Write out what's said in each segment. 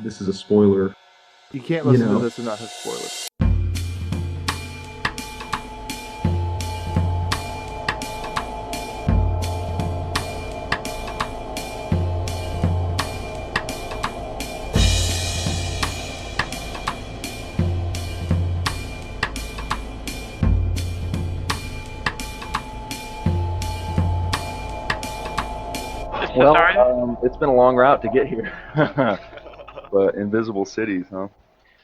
this is a spoiler, You can't you listen to know. this and not have spoilers. Well, it's been a long route to get here. But Invisible Cities, huh?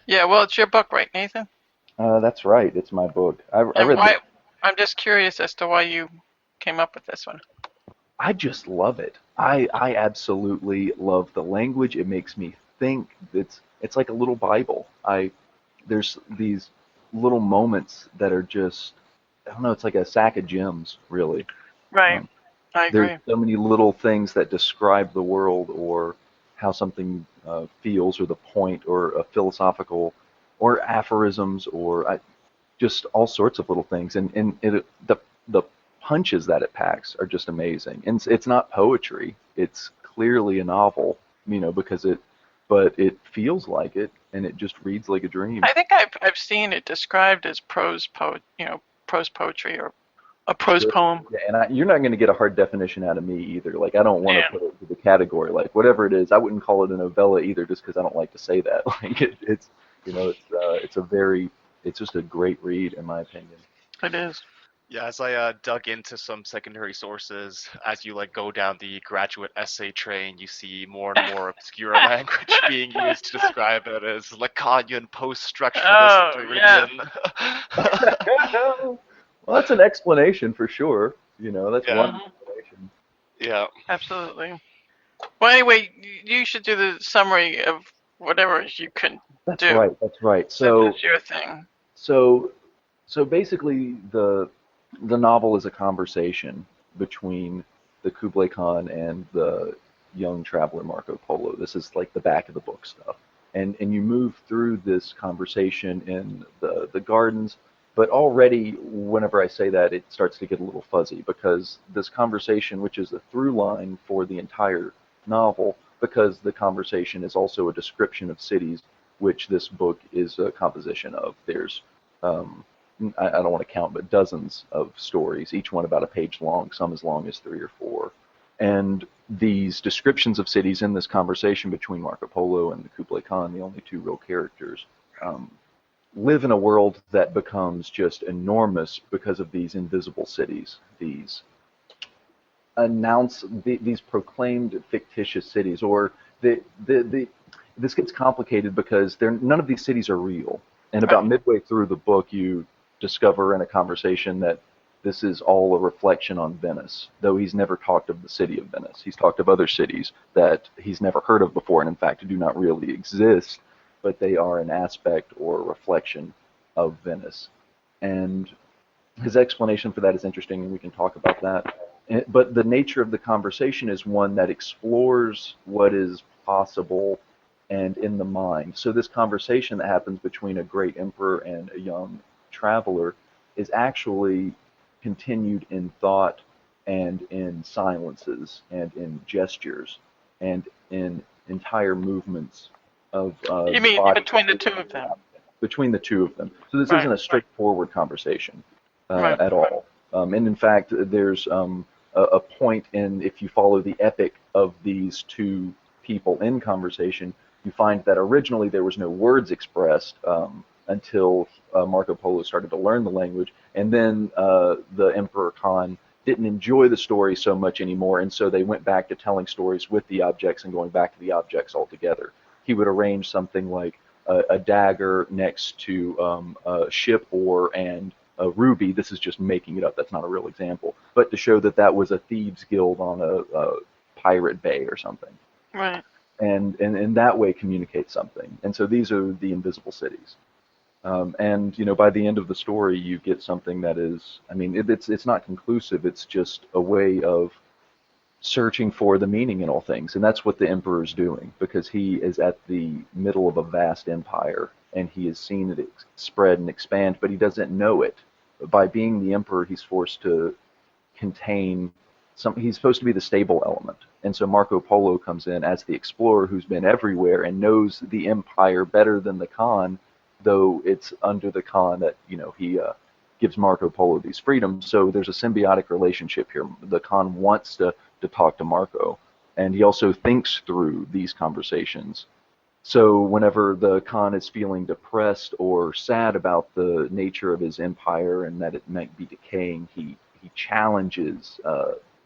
Yeah, well, it's your book, right, Nathan? That's right. It's my book. I And read why? I'm just curious as to why you came up with this one. I just love it. I absolutely love the language. It makes me think. It's like a little Bible. There's these little moments that are just, I don't know, it's like a sack of gems, really. Right. Um, I there's agree. so many little things that describe the world or how something feels or the point or a philosophical or aphorisms or just all sorts of little things. The punches that it packs are just amazing. And it's not poetry. It's clearly a novel, because but it feels like it and it just reads like a dream. I think I've seen it described as prose poetry or a prose poem. Yeah, and you're not going to get a hard definition out of me either. Like, I don't want to Yeah. put it into the category. Like, whatever it is, I wouldn't call it a novella either, just because I don't like to say that. Like, it's just a great read in my opinion. It is. Yeah, as I dug into some secondary sources, as you go down the graduate essay train, you see more and more obscure language being used to describe it as Lacanian post-structuralist Oh, yeah. Derridian. Well, that's an explanation for sure. That's Yeah, one explanation. yeah. Absolutely. Well, anyway, you should do the summary of whatever you can That's do. right. That's right. So it's your thing. So, so basically, the novel is a conversation between the Kublai Khan and the young traveler Marco Polo. This is like the back of the book stuff, and you move through this conversation in the gardens. But already, whenever I say that, it starts to get a little fuzzy because this conversation, which is the through line for the entire novel, because the conversation is also a description of cities, which this book is a composition of. There's um, I don't want to count, but dozens of stories, each one about a page long, some as long as three or four. And these descriptions of cities in this conversation between Marco Polo and the Kublai Khan, the only two real characters, um, live in a world that becomes just enormous because of these invisible cities, these proclaimed fictitious cities, or the this gets complicated because none of these cities are real. And about midway through the book, you discover in a conversation that this is all a reflection on Venice, though he's never talked of the city of Venice. He's talked of other cities that he's never heard of before, and in fact do not really exist, but they are an aspect or a reflection of Venice. And his explanation for that is interesting, and we can talk about that. But the nature of the conversation is one that explores what is possible and in the mind. So this conversation that happens between a great emperor and a young traveler is actually continued in thought and in silences and in gestures and in entire movements of You mean body between the two of them? between the two of them. So this Right. isn't a straightforward conversation Right. at all. And in fact, there's a point in, if you follow the epic of these two people in conversation, you find that originally there was no words expressed until Marco Polo started to learn the language, and then the Emperor Khan didn't enjoy the story so much anymore, and so they went back to telling stories with the objects and going back to the objects altogether. He would arrange something like a dagger next to a ship oar and a ruby. This is just making it up. That's not a real example. But to show that that was a thieves' guild on a pirate bay or something. Right. And in that way communicate something. And so these are the invisible cities. And by the end of the story, you get something that is, I mean, it's not conclusive. It's just a way of searching for the meaning in all things, and that's what the emperor's doing because he is at the middle of a vast empire, and he has seen it spread and expand, but he doesn't know it. By being the emperor, he's forced to contain he's supposed to be the stable element. And so Marco Polo comes in as the explorer who's been everywhere and knows the empire better than the Khan, though it's under the Khan that, he gives Marco Polo these freedoms. So there's a symbiotic relationship here. The Khan wants to talk to Marco, and he also thinks through these conversations. So whenever the Khan is feeling depressed or sad about the nature of his empire and that it might be decaying, he challenges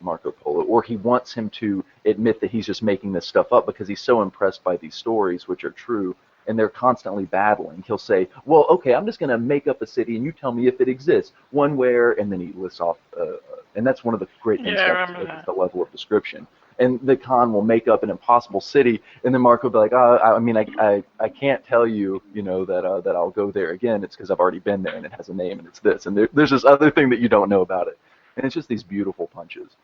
Marco Polo, or he wants him to admit that he's just making this stuff up because he's so impressed by these stories, which are true, and they're constantly battling. He'll say, well, okay, I'm just going to make up a city, and you tell me if it exists. One where, and then he lists off, and that's one of the great things Yeah, I about remember the that. level of description. And the Khan will make up an impossible city, and then Marco will be like, I mean, I can't tell you, that I'll go there again. It's because I've already been there, and it has a name, and it's this. And there's this other thing that you don't know about it. And it's just these beautiful punches.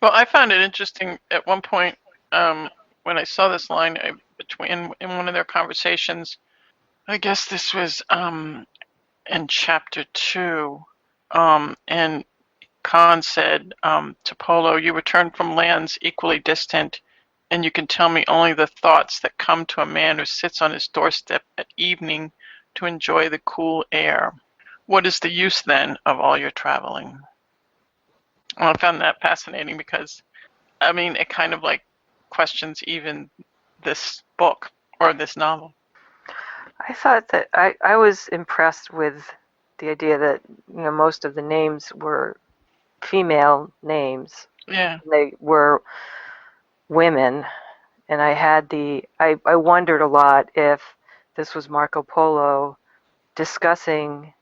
Well, I found it interesting at one point when I saw this line between in one of their conversations. I guess this was in chapter 2, and Khan said to Polo, "You return from lands equally distant, and you can tell me only the thoughts that come to a man who sits on his doorstep at evening to enjoy the cool air. What is the use then of all your traveling?" Well, I found that fascinating because, I mean, it kind of like questions even this book or this novel. I thought that I was impressed with the idea that most of the names were female names. Yeah, They were women, and I wondered a lot if this was Marco Polo discussing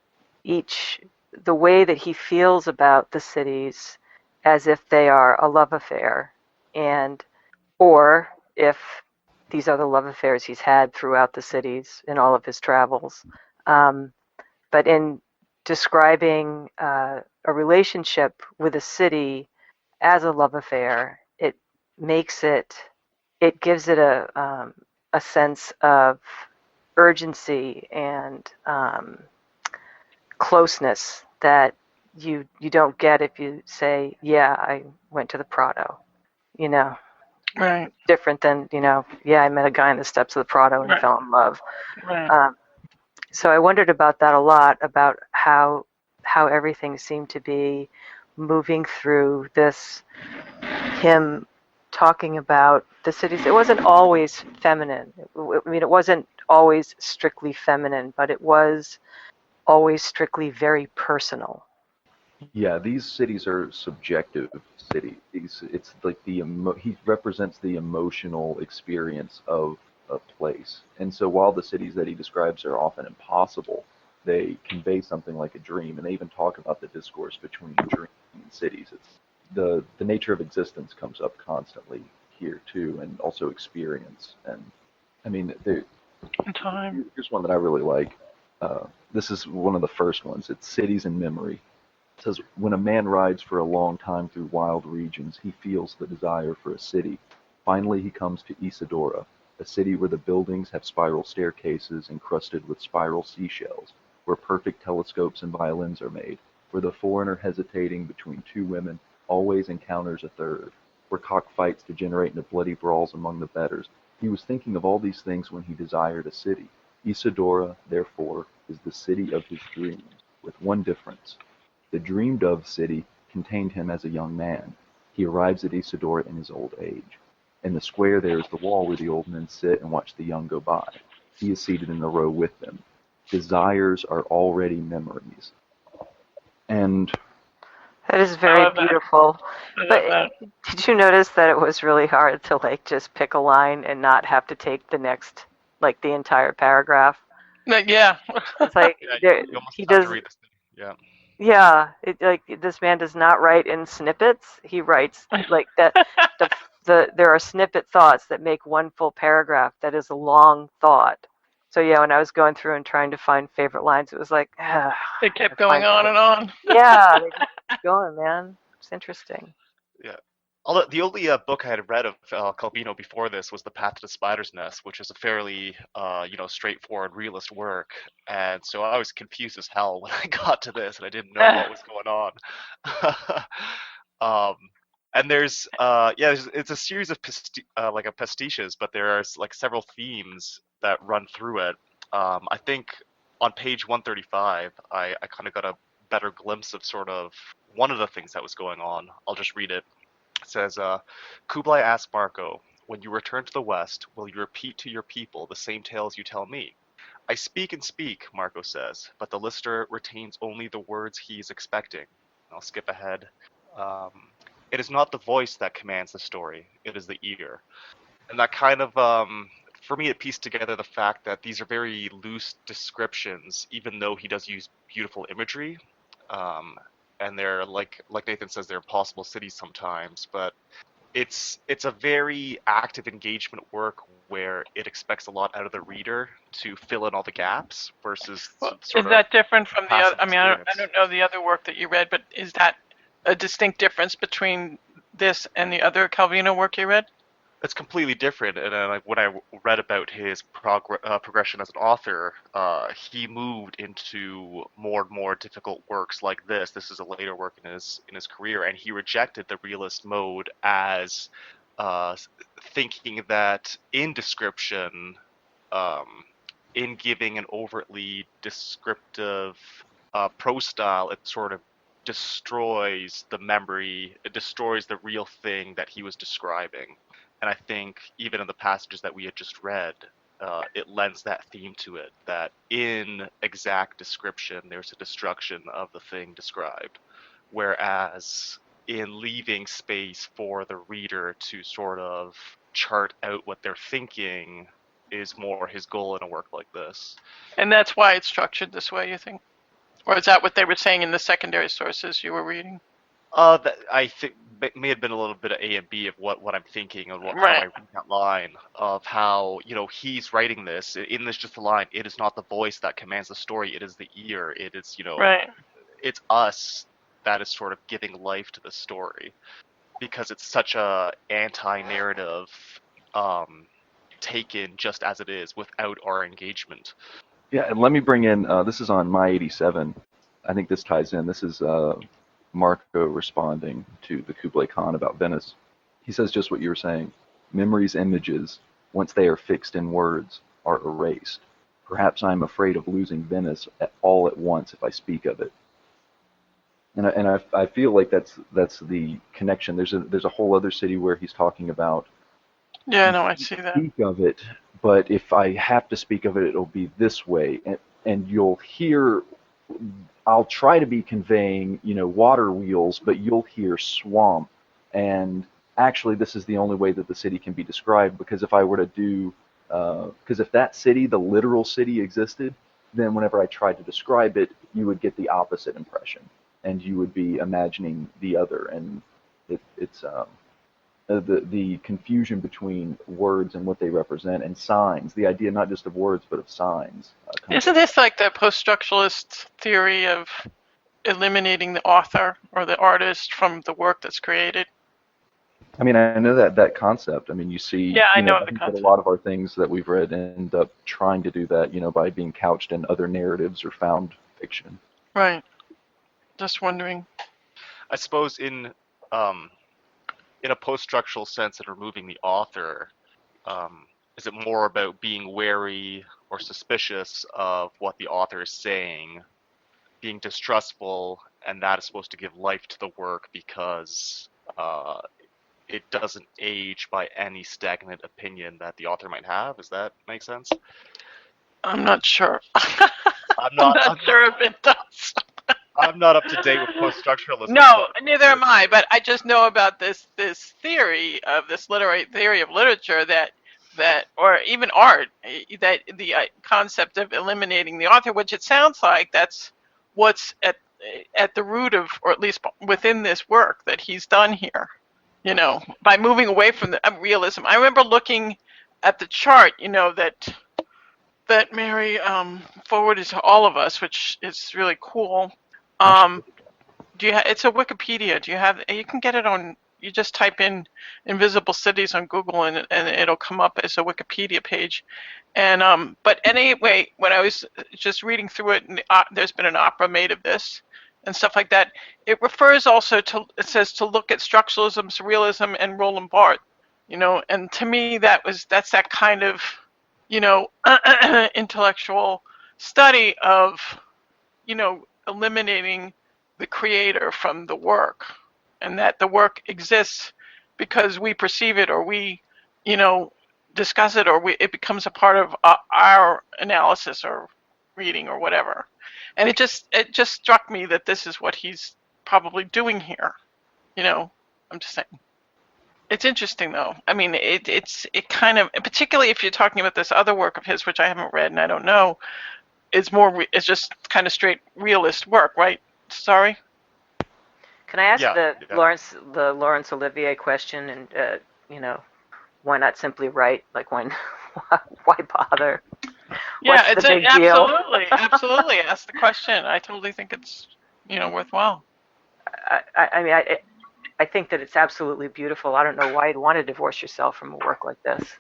each the way that he feels about the cities as if they are a love affair, and or if these are the love affairs he's had throughout the cities in all of his travels. Um, but in describing a relationship with a city as a love affair, makes it it gives it a sense of urgency and closeness that you don't get if you say, yeah, I went to the Prado. You know, right, different than yeah, I met a guy on the steps of the Prado and right, fell in love. right. So I wondered about that a lot, about how everything seemed to be moving through this, him talking about the cities. It wasn't always feminine. I mean, it wasn't always strictly feminine, but it was always strictly very personal. Yeah, these cities are subjective cities. It's like he represents the emotional experience of a place. And so while the cities that he describes are often impossible, they convey something like a dream. And they even talk about the discourse between dream and cities. It's the nature of existence comes up constantly here too, and also experience. And I mean, Time. here's one that I really like. This is one of the first ones. It's Cities in Memory. It says, when a man rides for a long time through wild regions, he feels the desire for a city. Finally, he comes to Isidora, a city where the buildings have spiral staircases encrusted with spiral seashells, where perfect telescopes and violins are made, where the foreigner hesitating between two women always encounters a third, where cockfights degenerate into bloody brawls among the betters. He was thinking of all these things when he desired a city. Isidora, therefore, is the city of his dreams, with one difference. The dreamed-of city contained him as a young man. He arrives at Isidora in his old age. In the square there is the wall where the old men sit and watch the young go by. He is seated in a row with them. Desires are already memories. And That is I very love that. beautiful. I love But that. did you notice that it was really hard to like just pick a line and not have to take the next, like the entire paragraph? Yeah. It's like Yeah, you almost he have to does. read this thing. Yeah. Yeah, like this man does not write in snippets. He writes like that. The there are snippet thoughts that make one full paragraph that is a long thought. So yeah, when I was going through and trying to find favorite lines, it was like, It kept gotta going find on favorite. and on. Yeah, they just keep going, man. It's interesting. Yeah. Although the only book I had read of Calvino before this was *The Path to the Spider's Nest*, which is a fairly, straightforward realist work, and so I was confused as hell when I got to this, and I didn't know what was going on. um, And there's it's a series of pastiches, but there are like several themes that run through it. I think on page 135, I kind of got a better glimpse of sort of one of the things that was going on. I'll just read it. It says, Kublai asked Marco, "When you return to the West, will you repeat to your people the same tales you tell me?" "I speak and speak," Marco says, "but the listener retains only the words he is expecting." I'll skip ahead. Um, it is not the voice that commands the story, it is the ear. And that kind of, for me, it pieced together the fact that these are very loose descriptions, even though he does use beautiful imagery. Um, and they're, like Nathan says, they're impossible cities sometimes, but it's a very active engagement work where it expects a lot out of the reader to fill in all the gaps versus Well, sort is of that different from the other? passive I mean, I experience. don't know the other work that you read, but is that a distinct difference between this and the other Calvino work you read? It's completely different, and like when I read about his progression as an author, he moved into more and more difficult works like this. This is a later work in his career, and he rejected the realist mode as uh, thinking that in description, um, in giving an overtly descriptive prose style, it sort of destroys the memory, it destroys the real thing that he was describing. And I think even in the passages that we had just read, it lends that theme to it, that in exact description, there's a destruction of the thing described. Whereas in leaving space for the reader to sort of chart out what they're thinking is more his goal in a work like this. And that's why it's structured this way, you think? Or is that what they were saying in the secondary sources you were reading? That I think may have been a little bit of A and B of what I'm thinking and how I Right, read that line of how he's writing this in this just a line. It is not the voice that commands the story. It is the ear. It is right. it's us that is sort of giving life to the story because it's such a anti-narrative um, taken just as it is without our engagement. Yeah, and let me bring in, this is on My 87. I think this ties in. This is Marco responding to the Kublai Khan about Venice. He says just what you were saying. Memory's images, once they are fixed in words, are erased. Perhaps I am afraid of losing Venice all at once if I speak of it. And I feel like that's the connection. There's a whole other city where he's talking about Yeah, no, I see that. speak of it, but if I have to speak of it, it'll be this way, and you'll hear. I'll try to be conveying, water wheels, but you'll hear swamp, and actually, this is the only way that the city can be described. Because if I were to do, because if that city, the literal city, existed, then whenever I tried to describe it, you would get the opposite impression, and you would be imagining the other, and it's the confusion between words and what they represent and signs, the idea not just of words but of signs. Isn't this like the post-structuralist theory of eliminating the author or the artist from the work that's created? I mean, I know that concept. I mean, you see, Yeah, I know I the think that a concept. lot of our things that we've read end up trying to do that, by being couched in other narratives or found fiction. Right. Just wondering. I suppose um, in a post-structural sense and removing the author, is it more about being wary or suspicious of what the author is saying, being distrustful, and that is supposed to give life to the work because it doesn't age by any stagnant opinion that the author might have? Does that make sense? I'm not sure. I'm I'm not. not sure if it does. I'm not up to date with post-structuralism, No, but neither am I. But I just know about this theory of this literary theory of literature that or even art that the concept of eliminating the author, which it sounds like that's what's at the root of, or at least within this work that he's done here. By moving away from the realism. I remember looking at the chart, that Mary forwarded to all of us, which is really cool. Um, it's a Wikipedia. You can get it on, you just type in invisible cities on Google and it'll come up as a Wikipedia page. But anyway, when I was just reading through it, and there's been an opera made of this, and stuff like that, it refers also to, it says to look at structuralism, surrealism, and Roland Barthes, and to me that's that kind of, intellectual study of, eliminating the creator from the work, and that the work exists because we perceive it, or we, discuss it, or it becomes a part of our analysis or reading or whatever. And it just struck me that this is what he's probably doing here. I'm just saying. It's interesting though. I mean, it kind of, particularly if you're talking about this other work of his, which I haven't read and I don't know, it's just kind of straight realist work, right? Sorry. Can I ask Yeah. the Laurence Olivier question? And why not simply write? Like, why bother? Yeah, What's the big deal? Absolutely. Ask the question. I totally think it's worthwhile. I think that it's absolutely beautiful. I don't know why you'd want to divorce yourself from a work like this.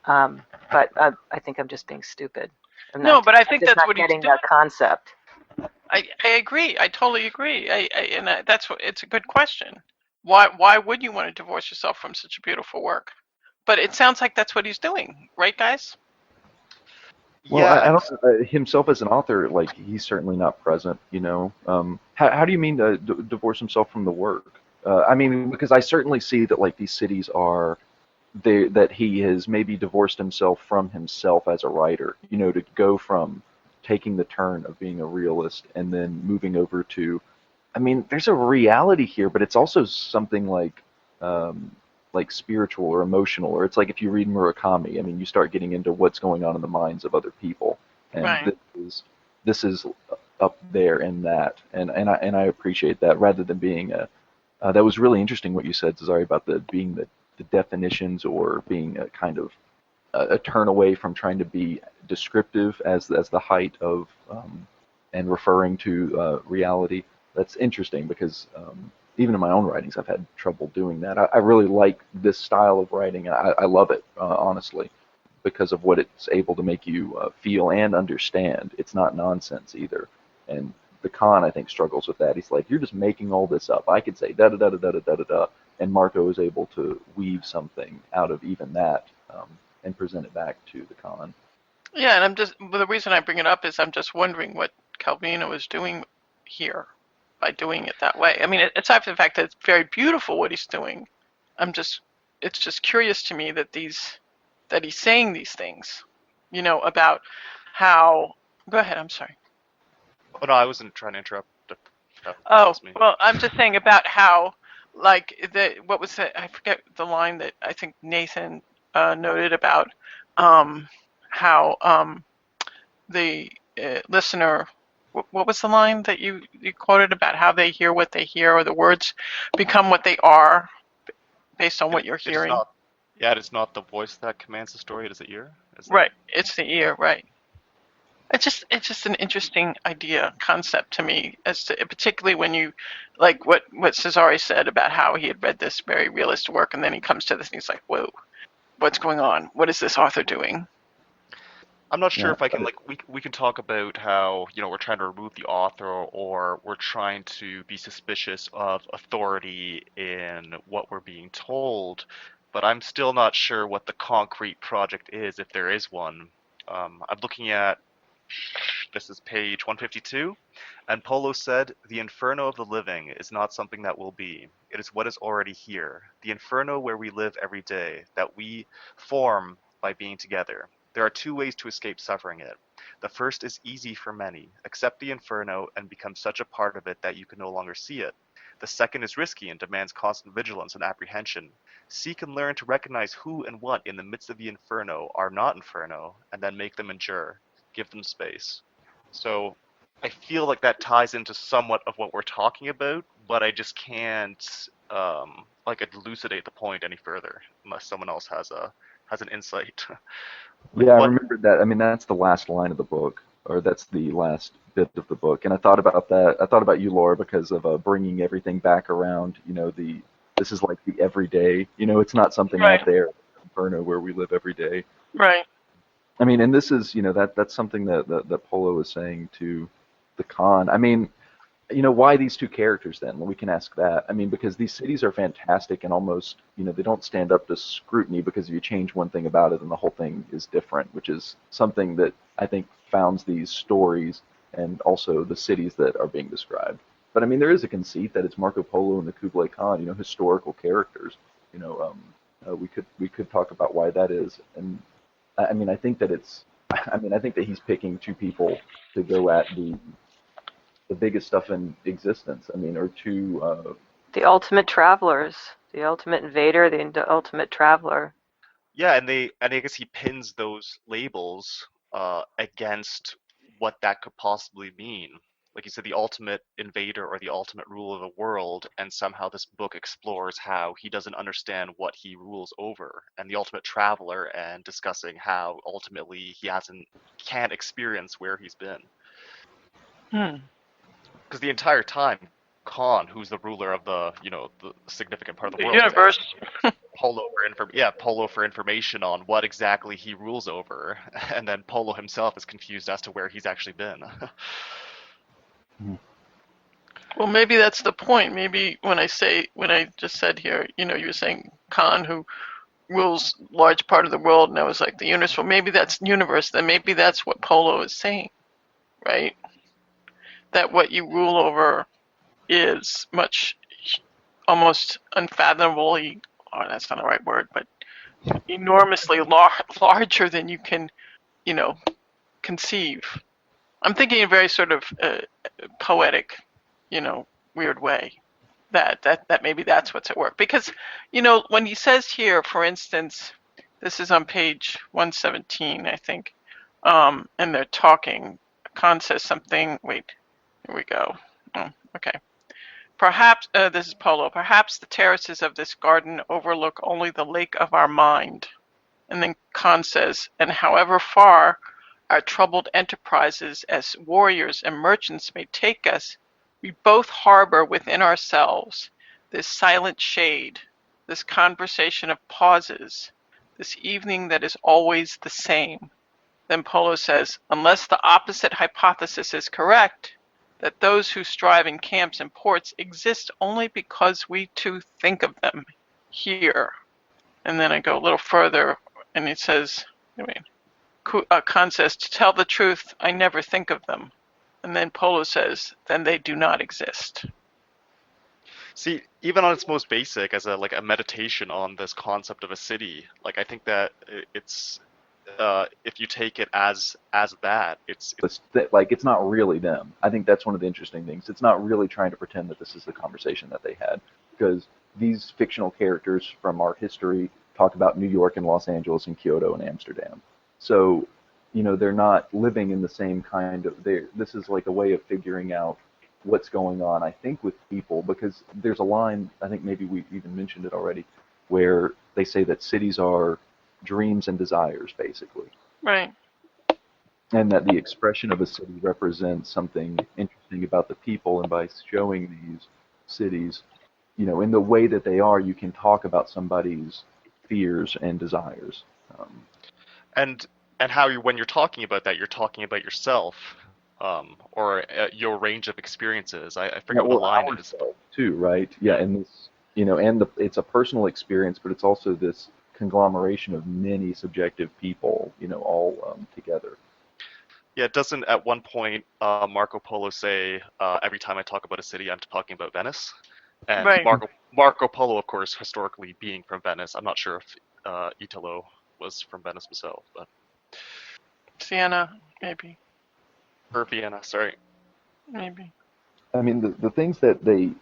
But I think I'm just being stupid. But I think that's what he's getting doing. that concept. I agree. I totally agree. That's what, it's a good question. Why would you want to divorce yourself from such a beautiful work? But it sounds like that's what he's doing, right, guys? Well, Yeah, I don't himself as an author, like he's certainly not present. How do you mean to divorce himself from the work? I mean, because I certainly see that like these cities are that he has maybe divorced himself from himself as a writer. To go from taking the turn of being a realist and then moving over to, I mean, there's a reality here, but it's also something like spiritual or emotional, or it's like if you read Murakami, I mean, you start getting into what's going on in the minds of other people, and Right. this is up there in that, and I appreciate that rather than being that was really interesting what you said, Cesare, about being the definitions, or being a kind of a turn away from trying to be descriptive as the height of and referring to reality. That's interesting because even in my own writings, I've had trouble doing that. I really like this style of writing. I love it, honestly, because of what it's able to make you feel and understand. It's not nonsense either. And the Khan, I think, struggles with that. He's like, you're just making all this up. I could say da da da da da da da da da, and Marco is able to weave something out of even that and present it back to the Khan. Yeah, and the reason I bring it up is I'm just wondering what Calvino is doing here by doing it that way. I mean, aside from the fact that it's very beautiful what he's doing, it's just curious to me that he's saying these things, about how. Go ahead. I'm sorry. Oh no, I wasn't trying to interrupt. That Oh, was me. well, I'm just saying about how, like, what was it? I forget the line that I think Nathan noted about how the listener. What was the line that you quoted about how they hear what they hear, or the words become what they are based on what you're hearing? It's not the voice that commands the story. It is the ear. Right. It's the ear. Right. It's just an interesting concept to me, as to particularly when you, like what Cesare said about how he had read this very realist work, and then he comes to this and he's like, whoa, what's going on? What is this author doing? I'm not sure Yeah. if I can we can talk about how we're trying to remove the author, or we're trying to be suspicious of authority in what we're being told, but I'm still not sure what the concrete project is, if there is one. I'm looking at, this is page 152, and Polo said, "The inferno of the living is not something that will be. It is what is already here. The inferno where we live every day, that we form by being together. There are two ways to escape suffering it. The first is easy for many. Accept the inferno and become such a part of it that you can no longer see it. The second is risky and demands constant vigilance and apprehension. Seek and learn to recognize who and what in the midst of the inferno are not inferno, and then make them endure. Give them space." So I feel like that ties into somewhat of what we're talking about, but I just can't elucidate the point any further unless someone else has an insight. Yeah, I What? remembered that. I mean, that's the last line of the book, or that's the last bit of the book. And I thought about that. I thought about you, Laura, because of bringing everything back around. This is like the everyday. It's not something Right. out there, Inferno, where we live every day. Right. I mean, and this is, that's something that Polo is saying to the Khan. I mean, why these two characters then? Well, we can ask that. I mean, because these cities are fantastic and almost, they don't stand up to scrutiny because if you change one thing about it, then the whole thing is different, which is something that I think founds these stories and also the cities that are being described. But I mean, there is a conceit that it's Marco Polo and the Kublai Khan, historical characters. You know, we could talk about why that is, and I mean, I think that I think that he's picking two people to go at the biggest stuff in existence. I mean, or two. The ultimate travelers, the ultimate invader, the ultimate traveler. Yeah, and I guess he pins those labels against what that could possibly mean. Like you said, the ultimate invader or the ultimate ruler of the world, and somehow this book explores how he doesn't understand what he rules over, and the ultimate traveler, and discussing how ultimately can't experience where he's been. Because the entire time, Khan, who's the ruler of the significant part of the world, universe. Polo for information on what exactly he rules over, and then Polo himself is confused as to where he's actually been. Well, maybe that's the point. Maybe when I just said here, you were saying Khan, who rules large part of the world, and I was like the universe. Well, maybe that's universe. Then maybe that's what Polo is saying, right? That what you rule over is almost unfathomably, that's not the right word, but enormously larger than you can, conceive. I'm thinking in a very sort of poetic, weird way. That maybe that's what's at work. Because, when he says here, for instance, this is on page 117, I think, and they're talking. Khan says something. Wait, here we go. Oh, okay. Perhaps, this is Polo, perhaps the terraces of this garden overlook only the lake of our mind. And then Khan says, and however far our troubled enterprises as warriors and merchants may take us, we both harbor within ourselves this silent shade, this conversation of pauses, this evening that is always the same. Then Polo says, unless the opposite hypothesis is correct, that those who strive in camps and ports exist only because we two think of them here. And then I go a little further, and it says, Khan says, to tell the truth, I never think of them. And then Polo says, then they do not exist. See, even on its most basic, as a meditation on this concept of a city, I think that it's if you take it as that, it's not really them. I think that's one of the interesting things. It's not really trying to pretend that this is the conversation that they had, because these fictional characters from our history talk about New York and Los Angeles and Kyoto and Amsterdam. So, they're not living in the same kind of. This is like a way of figuring out what's going on, I think, with people, because there's a line, I think maybe we even mentioned it already, where they say that cities are dreams and desires, basically. Right. And that the expression of a city represents something interesting about the people, and by showing these cities, in the way that they are, you can talk about somebody's fears and desires. And how when you're talking about that, you're talking about yourself, or your range of experiences. I forget what the line is. Too, right? Yeah, and this, it's a personal experience, but it's also this conglomeration of many subjective people, all together. Yeah, doesn't at one point Marco Polo say, every time I talk about a city, I'm talking about Venice? And right. Marco Polo, of course, historically being from Venice. I'm not sure if Italo was from Venice himself, but Siena, maybe. Or Vienna, sorry. Maybe. I mean, the things that they,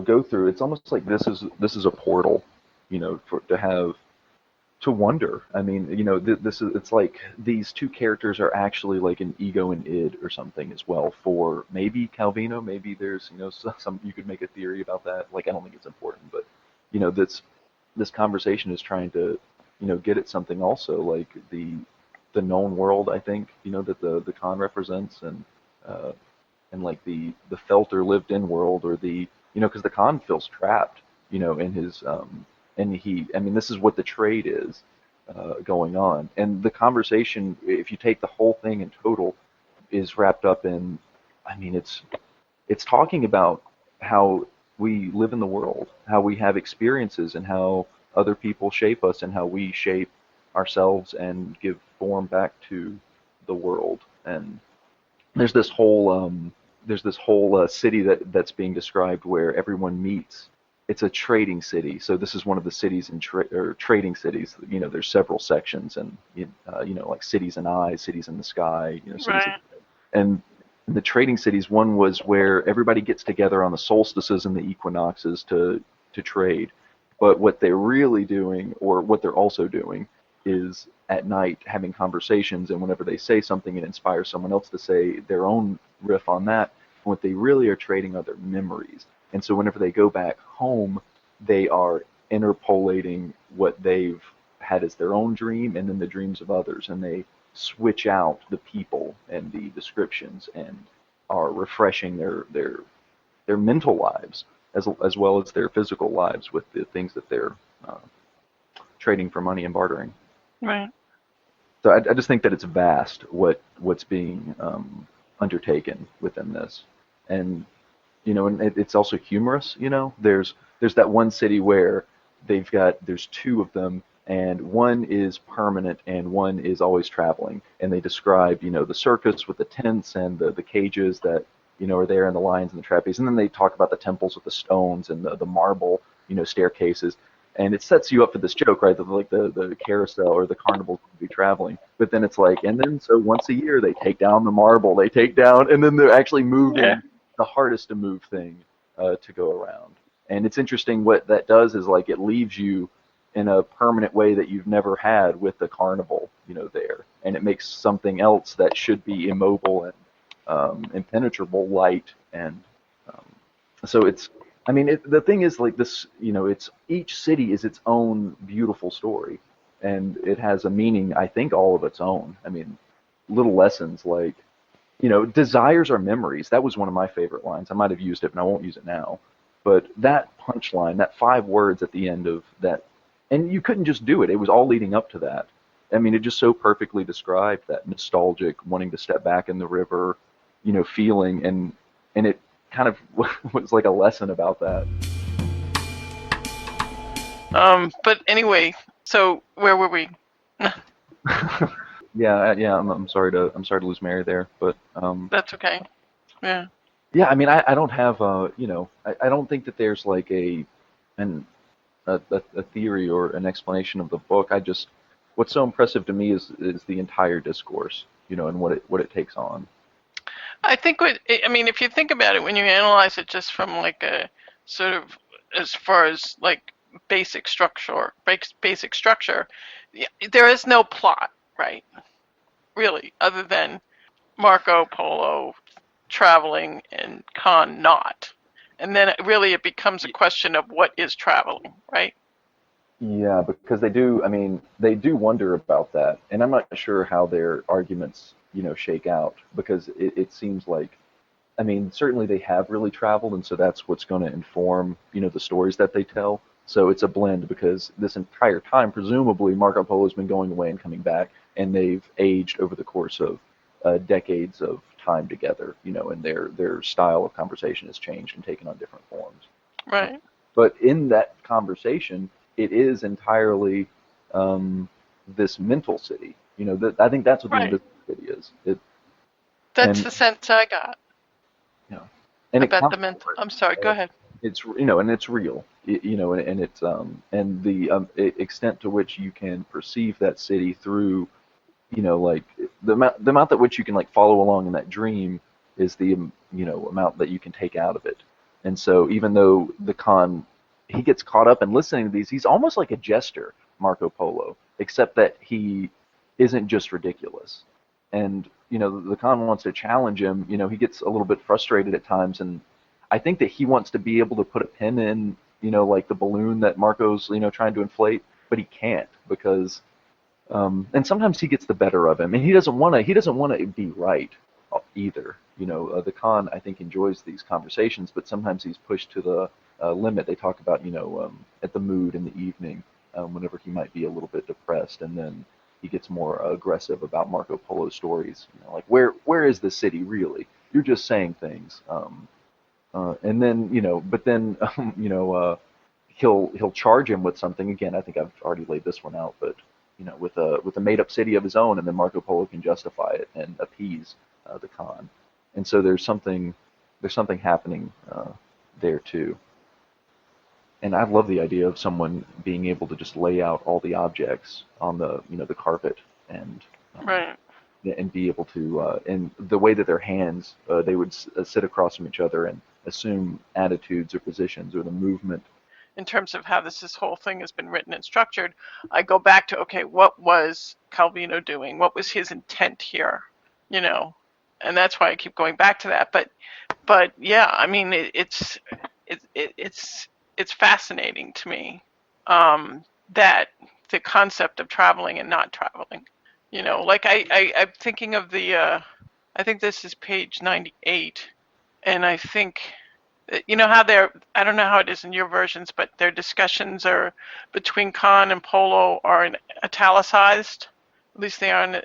go through, it's almost like this is a portal, to wonder. I mean, it's like these two characters are actually like an ego and id or something as well for maybe Calvino. Maybe there's, some you could make a theory about that. I don't think it's important, but, this conversation is trying to, get at something also, like the known world, I think, that the Khan represents, and like the felt or lived in world, or the, because the Khan feels trapped, in his, and this is what the trade is going on. And the conversation, if you take the whole thing in total, is wrapped up in, it's it's talking about how we live in the world, how we have experiences, and how other people shape us, and how we shape ourselves and give form back to the world. And there's this whole city that's being described where everyone meets. It's a trading city, so this is one of the cities or trading cities. There's several sections, and like cities in eyes, cities in the sky, cities Right. and the trading cities. One was where everybody gets together on the solstices and the equinoxes to trade. But what they're really doing, or what they're also doing, is at night having conversations, and whenever they say something, it inspires someone else to say their own riff on that. What they really are trading are their memories. And so whenever they go back home, they are interpolating what they've had as their own dream and then the dreams of others, and they switch out the people and the descriptions, and are refreshing their mental lives as well as their physical lives with the things that they're uh, trading for money and bartering. Right. So I just think that it's vast what's being undertaken within this, and and it's also humorous. There's that one city where there's two of them, and one is permanent and one is always traveling, and they describe the circus with the tents and the cages that are there, and the lions and the trapeze, and then they talk about the temples with the stones and the marble staircases. And it sets you up for this joke, right? That like the carousel or the carnival will be traveling, but then it's like, and then so once a year they take down the marble, they take down, and then they're actually Yeah. moving the hardest to move thing to go around. And it's interesting what that does is like it leaves you in a permanent way that you've never had with the carnival, there, and it makes something else that should be immobile and impenetrable light. And um, so it's I mean, the thing is like this, it's each city is its own beautiful story, and it has a meaning, I think, all of its own. I mean, little lessons like, desires are memories. That was one of my favorite lines. I might have used it, and I won't use it now. But that punchline, that 5 words at the end of that, and you couldn't just do it. It was all leading up to that. I mean, it just so perfectly described that nostalgic, wanting to step back in the river, feeling, and it kind of was like a lesson about that. But anyway, so where were we? Yeah. I'm sorry to lose Mary there, but That's okay. Yeah. yeah. I mean, I don't have I don't think that there's like an a theory or an explanation of the book. What's so impressive to me is the entire discourse, and what it takes on. I think I mean, if you think about it, when you analyze it just from like a sort of as far as like basic structure, there is no plot, right? Really, other than Marco Polo traveling and Khan not. And then it becomes a question of what is traveling, right? Yeah, because they do wonder about that, and I'm not sure how their arguments, shake out, because it seems like, I mean, certainly they have really traveled, and so that's what's going to inform, the stories that they tell. So it's a blend, because this entire time, presumably, Marco Polo's been going away and coming back, and they've aged over the course of decades of time together, and their style of conversation has changed and taken on different forms. Right. But in that conversation, it is entirely this mental city. I think that's what the Right. invisible city is. That's And the sense I got you know, and it about comes the mental. I'm sorry. Go ahead. it's and it's real. And it's and the extent to which you can perceive that city through, like the amount at which you can like follow along in that dream is the amount that you can take out of it. And so even though he gets caught up in listening to these, he's almost like a jester, Marco Polo, except that he isn't just ridiculous. And the Khan wants to challenge him. He gets a little bit frustrated at times, and I think that he wants to be able to put a pin in like the balloon that Marco's trying to inflate, but he can't, because and sometimes he gets the better of him, and he doesn't want to be right either. The Khan, I think, enjoys these conversations, but sometimes he's pushed to the limit. They talk about at the mood in the evening, whenever he might be a little bit depressed, and then he gets more aggressive about Marco Polo stories. Like where is the city really? You're just saying things. And then but then he'll charge him with something again. I think I've already laid this one out, but with a made up city of his own, and then Marco Polo can justify it and appease the Khan. And so there's something happening there too. And I love the idea of someone being able to just lay out all the objects on the carpet and Right. and be able to and the way that their hands they would sit across from each other and assume attitudes or positions or the movement. In terms of how this whole thing has been written and structured, I go back to, okay, what was Calvino doing? What was his intent here? And that's why I keep going back to that. But yeah, I mean, it's fascinating to me, that the concept of traveling and not traveling. Like I'm thinking of I think this is page 98, and I think, how I don't know how it is in your versions, but their discussions are between Khan and Polo are in italicized. At least they are in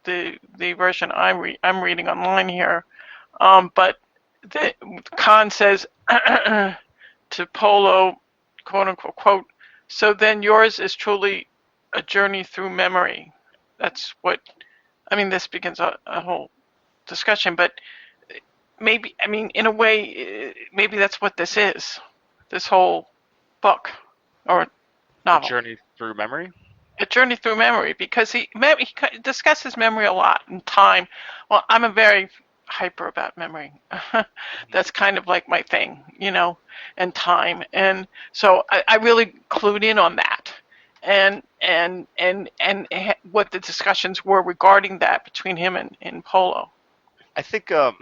the version I'm reading online here. But Khan says to Polo, quote unquote, quote, "So then yours is truly a journey through memory." That's what, I mean, this begins a whole discussion, but maybe, I mean, in a way, maybe that's what this whole book or A novel. journey through memory. A journey through memory, because he discusses memory a lot and time. Well, I'm a very hyper about memory. That's kind of like my thing, and time. And so I really clued in on that, and what the discussions were regarding that between him and Polo. I think I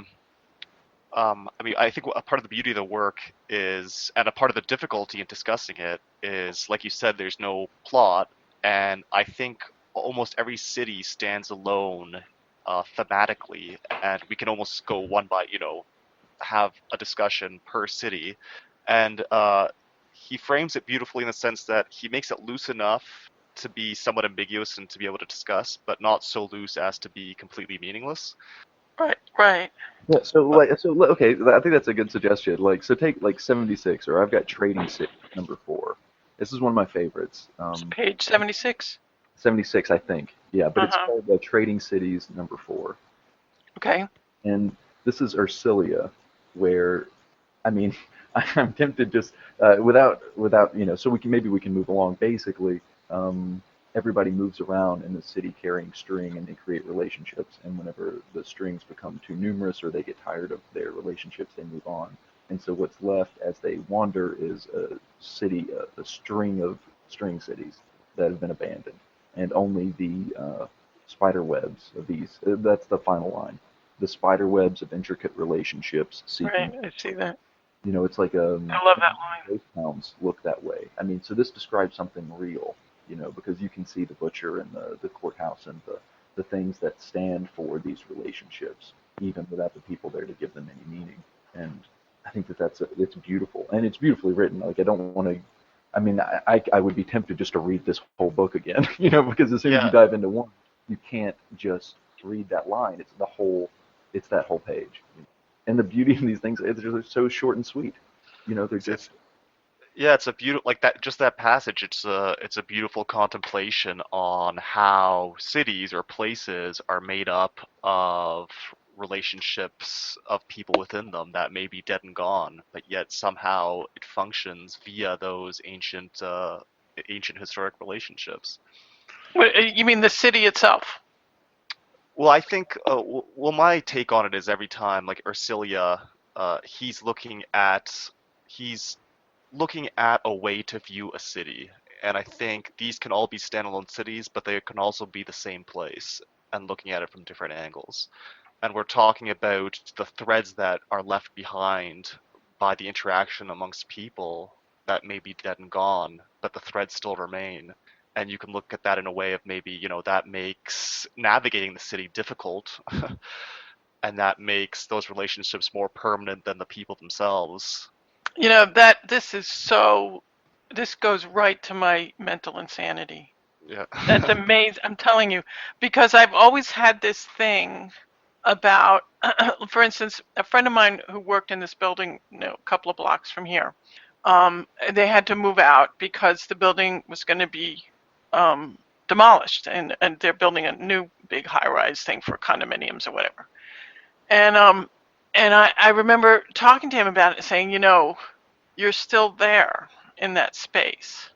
mean, I think a part of the beauty of the work is, and a part of the difficulty in discussing it is, like you said, there's no plot, and I think almost every city stands alone thematically, and we can almost go one by, have a discussion per city, and he frames it beautifully in the sense that he makes it loose enough to be somewhat ambiguous and to be able to discuss, but not so loose as to be completely meaningless. Right. Yeah, okay, I think that's a good suggestion. Like, so take like 76, or I've got Trading City number 4. This is one of my favorites. Page 76. 76, I think. Yeah, but it's Uh-huh. called Trading Cities number 4. Okay. And this is Ursilia, where, I mean, I'm tempted just without so we can move along. Basically, everybody moves around in the city carrying string, and they create relationships. And whenever the strings become too numerous or they get tired of their relationships, they move on. And so what's left as they wander is a city, a string of string cities that have been abandoned, and only the spider webs of these. That's the final line. The spider webs of intricate relationships seeking. Right. I see that. It's like I love that line. ghost towns look that way. I mean, so this describes something real, because you can see the butcher and the courthouse and the things that stand for these relationships, even without the people there to give them any meaning. And I think it's beautiful, and it's beautifully written. Like, I don't want to. I mean, I would be tempted just to read this whole book again, because as soon as you dive into one, you can't just read that line. It's that whole page. And the beauty of these things is they're so short and sweet. They're just. Yeah, it's a beautiful, like that. Just that passage. It's a beautiful contemplation on how cities or places are made up of relationships of people within them that may be dead and gone, but yet somehow it functions via those ancient historic relationships. You mean the city itself? Well, I think, my take on it is every time, like Ursilia, he's looking at a way to view a city, and I think these can all be standalone cities, but they can also be the same place, and looking at it from different angles. And we're talking about the threads that are left behind by the interaction amongst people that may be dead and gone, but the threads still remain. And you can look at that in a way of maybe, that makes navigating the city difficult, and that makes those relationships more permanent than the people themselves. This goes right to my mental insanity. Yeah. That's amazing. I'm telling you, because I've always had this thing about, for instance, a friend of mine who worked in this building, a couple of blocks from here. They had to move out because the building was going to be demolished, and they're building a new big high-rise thing for condominiums or whatever. And I remember talking to him about it, saying, you're still there in that space,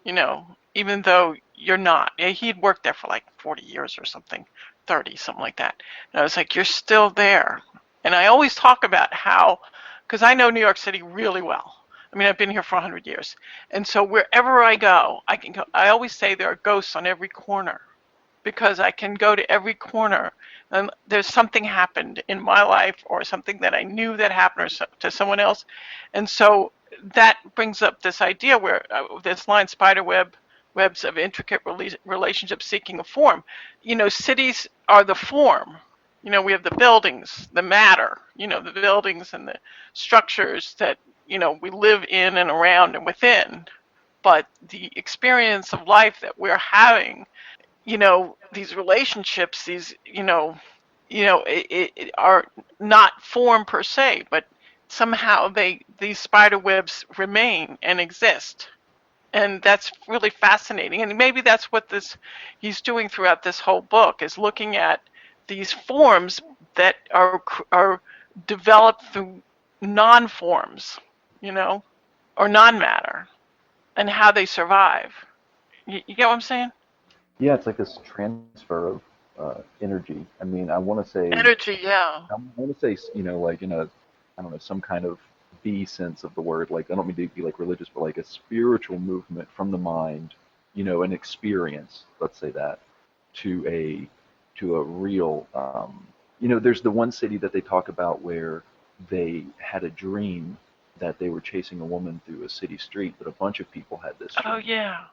even though you're not. He'd worked there for like 40 years or something, 30, something like that. And I was like, you're still there. And I always talk about how, because I know New York City really well. I mean, I've been here for 100 years. And so wherever I go, I can go. I always say there are ghosts on every corner, because I can go to every corner and there's something happened in my life or something that I knew that happened to someone else. And so that brings up this idea where this line, webs of intricate relationships seeking a form. Cities are the form. We have the buildings, the matter, the buildings and the structures that, we live in and around and within. But the experience of life that we're having, these relationships, these, it are not form per se, but somehow these spider webs remain and exist. And that's really fascinating. And maybe that's what he's doing throughout this whole book, is looking at these forms that are developed through non-forms, or non-matter, and how they survive. You get what I'm saying? Yeah, it's like this transfer of energy. I mean, I want to say Energy, yeah. I want to say, like in a, I don't know, some kind of B sense of the word. Like, I don't mean to be like religious, but like a spiritual movement from the mind, an experience. Let's say that to a real. There's the one city that they talk about where they had a dream that they were chasing a woman through a city street, but a bunch of people had this dream. Oh yeah.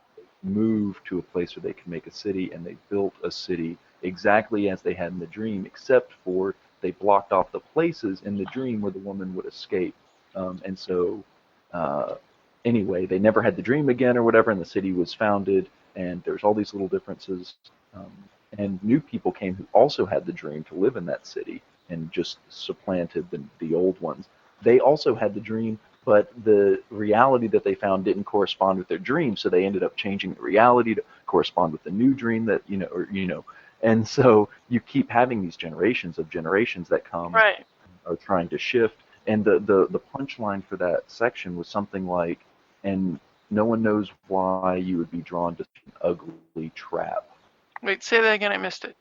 Moved to a place where they could make a city, and they built a city exactly as they had in the dream, except for they blocked off the places in the dream where the woman would escape. And so, anyway, they never had the dream again or whatever, and the city was founded, and there's all these little differences. And new people came who also had the dream to live in that city and just supplanted the old ones. They also had the dream, but the reality that they found didn't correspond with their dream, so they ended up changing the reality to correspond with the new dream that, and so you keep having these generations that come, right, are trying to shift. And the punchline for that section was something like, and no one knows why you would be drawn to an ugly trap. Wait, say that again, I missed it.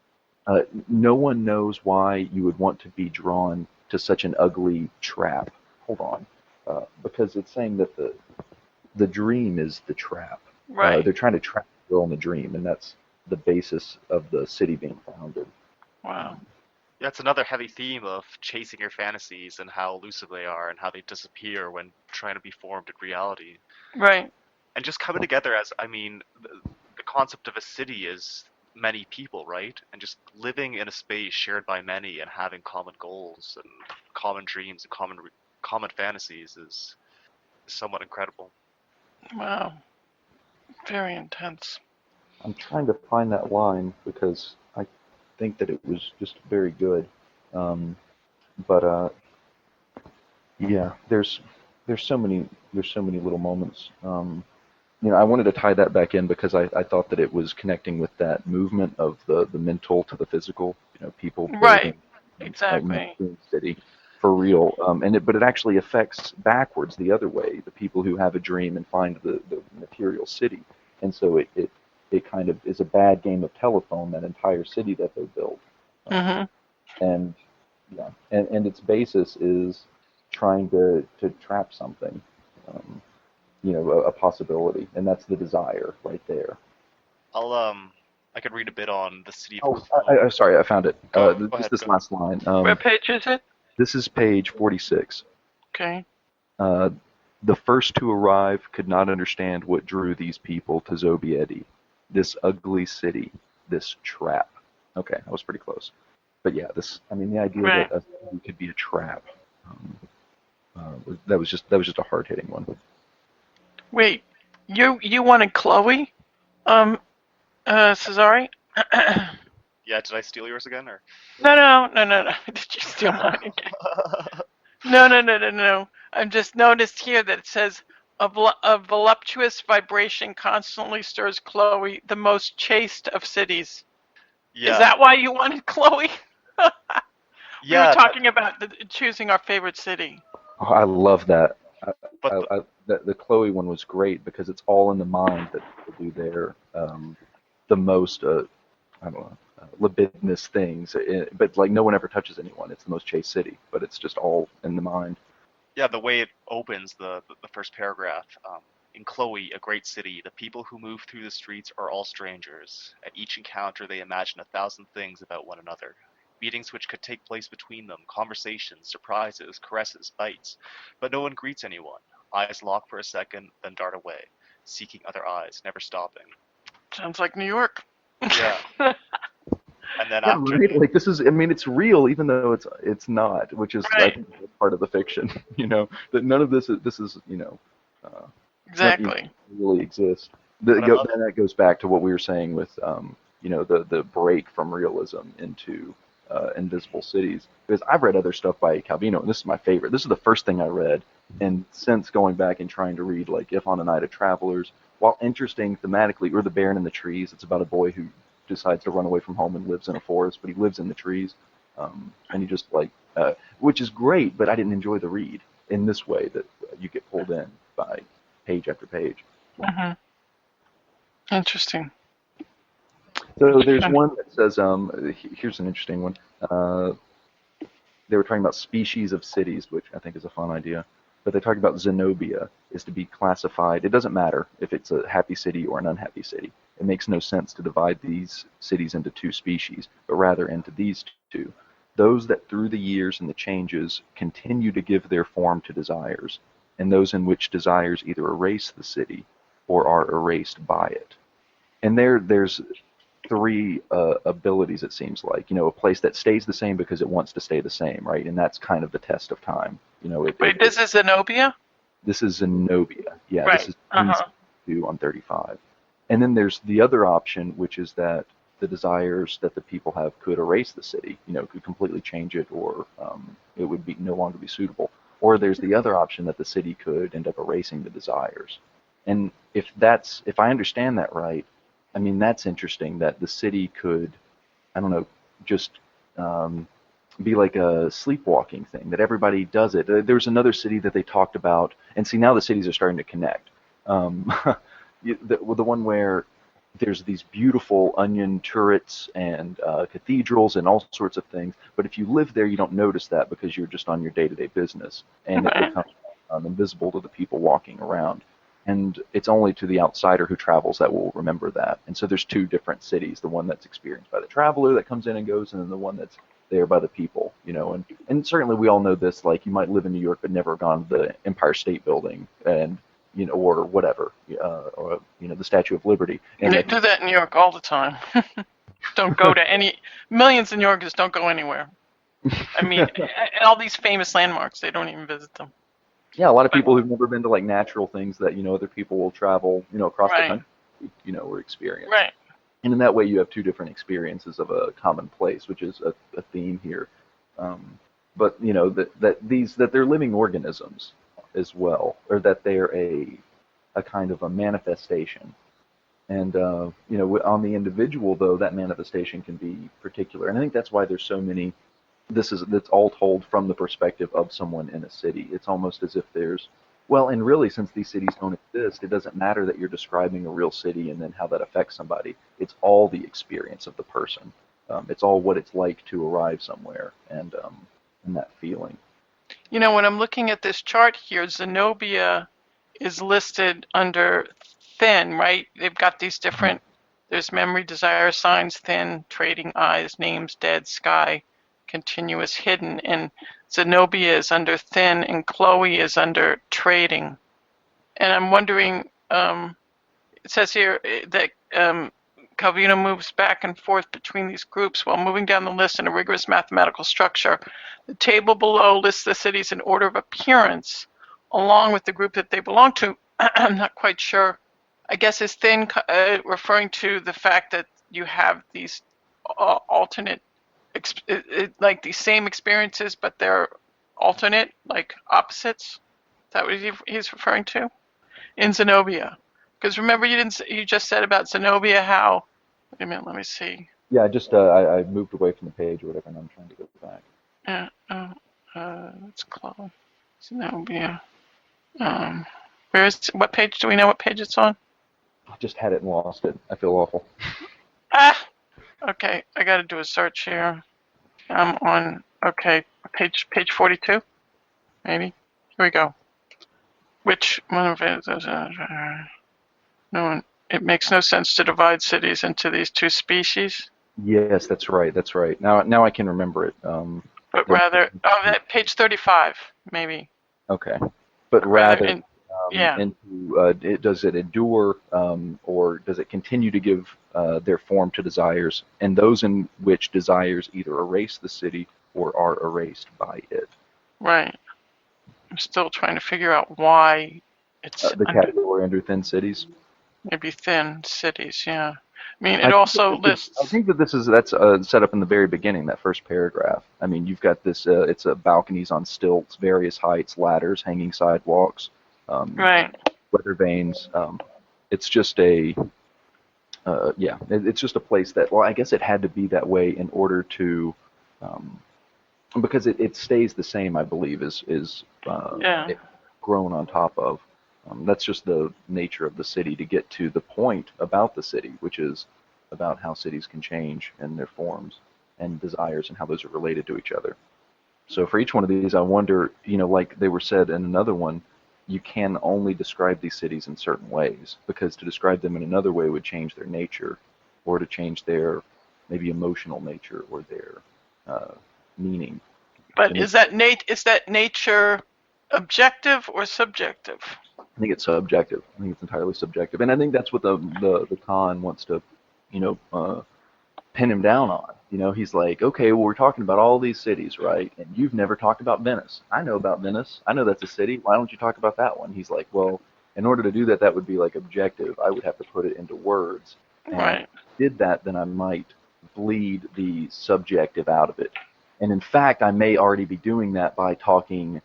No one knows why you would want to be drawn to such an ugly trap. Hold on. Because it's saying that the dream is the trap. Right. They're trying to trap the girl in the dream, and that's the basis of the city being founded. Wow. That's another heavy theme of chasing your fantasies and how elusive they are and how they disappear when trying to be formed in reality. Right. And just coming together as, the concept of a city is many people, right? And just living in a space shared by many and having common goals and common dreams and common fantasies is somewhat incredible. Wow. Very intense. I'm trying to find that line because I think that it was just very good. But yeah, there's so many little moments. I wanted to tie that back in because I thought that it was connecting with that movement of the mental to the physical. People right, exactly city for real. But it actually affects backwards the other way. The people who have a dream and find the material city, and so it kind of is a bad game of telephone, that entire city that they built. And yeah, and its basis is trying to trap something. A possibility, and that's the desire right there. I could read a bit on the city. Sorry, I found it. Go This last line. Where page is it? This is page 46. Okay. The first to arrive could not understand what drew these people to Zobiedi, this ugly city, this trap. Okay, that was pretty close. But yeah, the idea that a city could be a trap. That was just a hard-hitting one. Wait, you wanted Chloe, Cesare? Yeah, did I steal yours again, or? No. Did you steal mine again? No. I've just noticed here that it says a voluptuous vibration constantly stirs Chloe, the most chaste of cities. Is Yeah, that why you wanted Chloe? We were yeah, that, talking about choosing our favorite city. Oh, I love that. but the, The Chloe one was great because it's all in the mind that people do their the most I don't know libidinous things, but like no one ever touches anyone. It's the most chaste city, but it's just all in the mind. yeah, the way it opens the first paragraph. In Chloe, a great city, the people who move through the streets are all strangers. At each encounter, they imagine 1,000 things about one another. Meetings which could take place between them, conversations, surprises, caresses, bites. But no one greets anyone. Eyes lock for a second, then dart away, seeking other eyes, never stopping. Sounds like New York. Yeah. And then Yeah, after, right. Like this is, I mean, it's real, even though it's not, which is I Right. think part of the fiction. That none of this is not even Exactly. really exist. but I love, Then that goes back to what we were saying with the break from realism into invisible cities. Because I've read other stuff by Calvino, and this is my favorite. This is the first thing I read, and since going back and trying to read like If on a Night of Travelers, while interesting thematically, or The Baron in the Trees. It's about a boy who decides to run away from home and lives in a forest, but he lives in the trees, and he just like, which is great. But I didn't enjoy the read in this way that you get pulled in by page after page. Hmm. Interesting. So there's one that says, here's an interesting one. They were talking about species of cities, which I think is a fun idea. But they talk about Zenobia is to be classified. It doesn't matter if it's a happy city or an unhappy city. It makes no sense to divide these cities into two species, but rather into these two. Those that through the years and the changes continue to give their form to desires, and those in which desires either erase the city or are erased by it. And there's three abilities, it seems like. A place that stays the same because it wants to stay the same, right? And that's kind of the test of time. Wait, this is Zenobia? This is Zenobia. Yeah, this Right. is Uh-huh. 2 on 35. And then there's the other option, which is that the desires that the people have could erase the city, could completely change it, or it would be no longer be suitable. Or there's the other option that the city could end up erasing the desires. And if I understand that right, I mean, that's interesting that the city could, I don't know, just be like a sleepwalking thing, that everybody does it. There's another city that they talked about, and see, now the cities are starting to connect. The one where there's these beautiful onion turrets and cathedrals and all sorts of things, but if you live there, you don't notice that because you're just on your day-to-day business, and it becomes invisible to the people walking around. And it's only to the outsider who travels that will remember that. And so there's two different cities, the one that's experienced by the traveler that comes in and goes, and then the one that's there by the people, and certainly we all know this, like you might live in New York but never gone to the Empire State Building, and or whatever, or the Statue of Liberty. And They do that in New York all the time. Don't go to millions of New Yorkers don't go anywhere. I mean, all these famous landmarks, they don't even visit them. Yeah, a lot of people who've never been to like natural things that other people will travel across the Right. country or experience. Right. And in that way, you have two different experiences of a common place, which is a theme here. But that they're living organisms as well, or that they're a kind of a manifestation. And on the individual, though, that manifestation can be particular. And I think that's why there's so many. That's all told from the perspective of someone in a city. It's almost as if there's, well, and really, since these cities don't exist, it doesn't matter that you're describing a real city and then how that affects somebody. It's all the experience of the person. It's all what it's like to arrive somewhere, and that feeling. When I'm looking at this chart here, Zenobia is listed under thin, right? They've got these different, there's memory, desire, signs, thin, trading, eyes, names, dead, sky, continuous, hidden, and Zenobia is under thin, and Chloe is under trading. And I'm wondering, it says here that Calvino moves back and forth between these groups while moving down the list in a rigorous mathematical structure. The table below lists the cities in order of appearance, along with the group that they belong to. I'm not quite sure. I guess is thin referring to the fact that you have these alternate, like the same experiences, but they're alternate, like opposites. Is that what he's referring to in Zenobia? Because remember, you just said about Zenobia how. Wait a minute, let me see. Yeah, I moved away from the page or whatever, and I'm trying to go back. Let's close Zenobia. What page? Do we know what page it's on? I just had it and lost it. I feel awful. Ah, okay. I got to do a search here. I'm on page 42, maybe. Here we go. Which one of it? No, it makes no sense to divide cities into these two species, Yes, that's right. That's right. Now I can remember it. but rather, that page 35, maybe. Okay, but Rather, yeah. into does it endure, or does it continue to give their form to desires, and those in which desires either erase the city or are erased by it? Right. I'm still trying to figure out why it's The category under thin cities. maybe thin cities. Yeah. I mean, I it think also that this- lists. I think that that's set up in the very beginning, that first paragraph. I mean, you've got this. It's balconies on stilts, various heights, ladders, hanging sidewalks, Right. weather vanes. It's just a it's just a place that, well, I guess it had to be that way in order to, because it stays the same, I believe, is Yeah. grown on top of. That's just the nature of the city to get to the point about the city, which is about how cities can change and their forms and desires and how those are related to each other. So for each one of these, I wonder, like they were said in another one, you can only describe these cities in certain ways, because to describe them in another way would change their nature, or to change their maybe emotional nature or their meaning. But is that nature objective or subjective? I think it's subjective. I think it's entirely subjective, and I think that's what the con wants to, pin him down on. He's like, okay, well, we're talking about all these cities, right? And you've never talked about Venice. I know about Venice. I know that's a city. Why don't you talk about that one? He's like, well, in order to do that, that would be like objective. I would have to put it into words. And Right. if I did that, then I might bleed the subjective out of it. And in fact, I may already be doing that by talking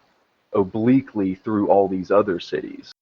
obliquely through all these other cities.